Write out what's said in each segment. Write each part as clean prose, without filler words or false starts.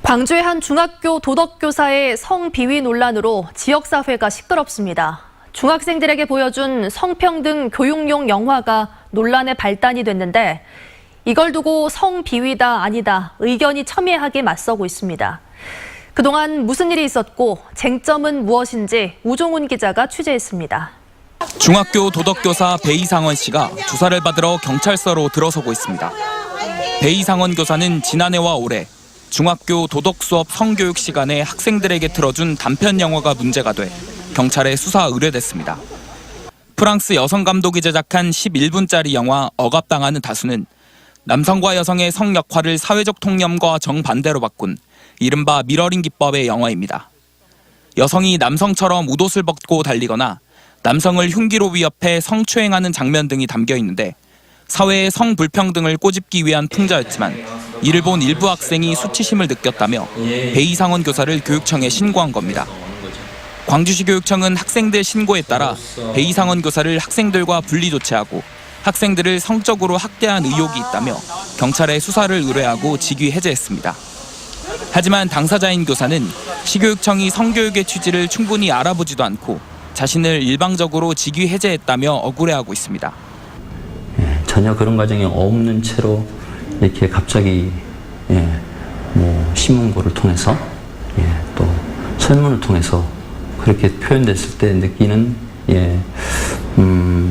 광주의 한 중학교 도덕교사의 성비위 논란으로 지역사회가 시끄럽습니다. 중학생들에게 보여준 성평등 교육용 영화가 논란의 발단이 됐는데 이걸 두고 성비위다 아니다 의견이 첨예하게 맞서고 있습니다. 그동안 무슨 일이 있었고 쟁점은 무엇인지 우종훈 기자가 취재했습니다. 중학교 도덕교사 배이상원 씨가 조사를 받으러 경찰서로 들어서고 있습니다. 배이상원 교사는 지난해와 올해 중학교 도덕수업 성교육 시간에 학생들에게 틀어준 단편 영화가 문제가 돼 경찰에 수사 의뢰됐습니다. 프랑스 여성 감독이 제작한 11분짜리 영화 억압당하는 다수는 남성과 여성의 성 역할을 사회적 통념과 정반대로 바꾼 이른바 미러링 기법의 영화입니다. 여성이 남성처럼 웃옷을 벗고 달리거나 남성을 흉기로 위협해 성추행하는 장면 등이 담겨 있는데 사회의 성불평등을 꼬집기 위한 풍자였지만 이를 본 일부 학생이 수치심을 느꼈다며 배이상원 교사를 교육청에 신고한 겁니다. 광주시 교육청은 학생들 신고에 따라 배이상원 교사를 학생들과 분리 조치하고 학생들을 성적으로 학대한 의혹이 있다며 경찰에 수사를 의뢰하고 직위 해제했습니다. 하지만 당사자인 교사는 시교육청이 성교육의 취지를 충분히 알아보지도 않고 자신을 일방적으로 직위 해제했다며 억울해하고 있습니다. 전혀 그런 과정이 없는 채로 이렇게 갑자기 신문고를 통해서 또 설문을 통해서 그렇게 표현됐을 때 느끼는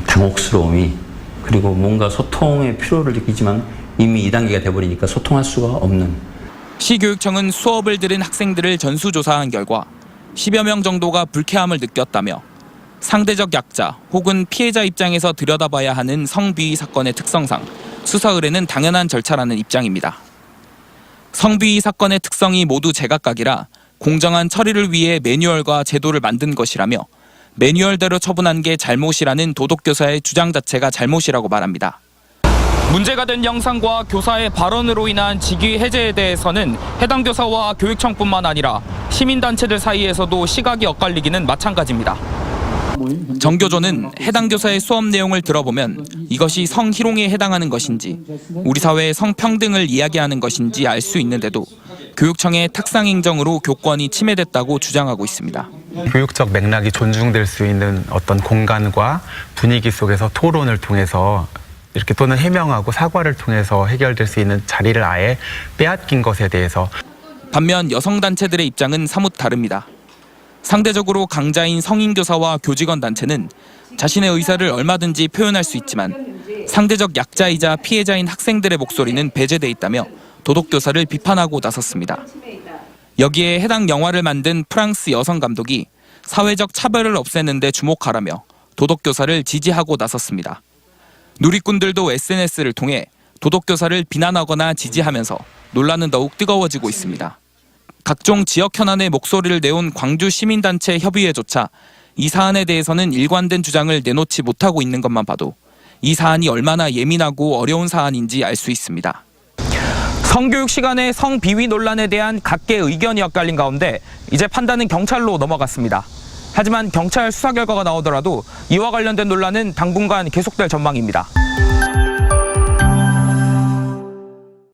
당혹스러움이 그리고 뭔가 소통의 필요를 느끼지만 이미 2단계가 돼버리니까 소통할 수가 없는. 시교육청은 수업을 들은 학생들을 전수조사한 결과 10여 명 정도가 불쾌함을 느꼈다며 상대적 약자 혹은 피해자 입장에서 들여다봐야 하는 성비위 사건의 특성상 수사 의뢰는 당연한 절차라는 입장입니다. 성비위 사건의 특성이 모두 제각각이라 공정한 처리를 위해 매뉴얼과 제도를 만든 것이라며 매뉴얼대로 처분한 게 잘못이라는 도덕교사의 주장 자체가 잘못이라고 말합니다. 문제가 된 영상과 교사의 발언으로 인한 직위 해제에 대해서는 해당 교사와 교육청뿐만 아니라 시민단체들 사이에서도 시각이 엇갈리기는 마찬가지입니다. 정교조는 해당 교사의 수업 내용을 들어보면 이것이 성희롱에 해당하는 것인지 우리 사회의 성평등을 이야기하는 것인지 알 수 있는데도 교육청의 탁상행정으로 교권이 침해됐다고 주장하고 있습니다. 교육적 맥락이 존중될 수 있는 어떤 공간과 분위기 속에서 토론을 통해서 이렇게 또는 해명하고 사과를 통해서 해결될 수 있는 자리를 아예 빼앗긴 것에 대해서 반면 여성단체들의 입장은 사뭇 다릅니다. 상대적으로 강자인 성인교사와 교직원 단체는 자신의 의사를 얼마든지 표현할 수 있지만 상대적 약자이자 피해자인 학생들의 목소리는 배제돼 있다며 도덕교사를 비판하고 나섰습니다. 여기에 해당 영화를 만든 프랑스 여성 감독이 사회적 차별을 없애는 데 주목하라며 도덕교사를 지지하고 나섰습니다. 누리꾼들도 SNS를 통해 도덕교사를 비난하거나 지지하면서 논란은 더욱 뜨거워지고 있습니다. 각종 지역 현안에 목소리를 내온 광주 시민단체 협의회조차 이 사안에 대해서는 일관된 주장을 내놓지 못하고 있는 것만 봐도 이 사안이 얼마나 예민하고 어려운 사안인지 알 수 있습니다. 성교육 시간의 성비위 논란에 대한 각계의 의견이 엇갈린 가운데 이제 판단은 경찰로 넘어갔습니다. 하지만 경찰 수사 결과가 나오더라도 이와 관련된 논란은 당분간 계속될 전망입니다.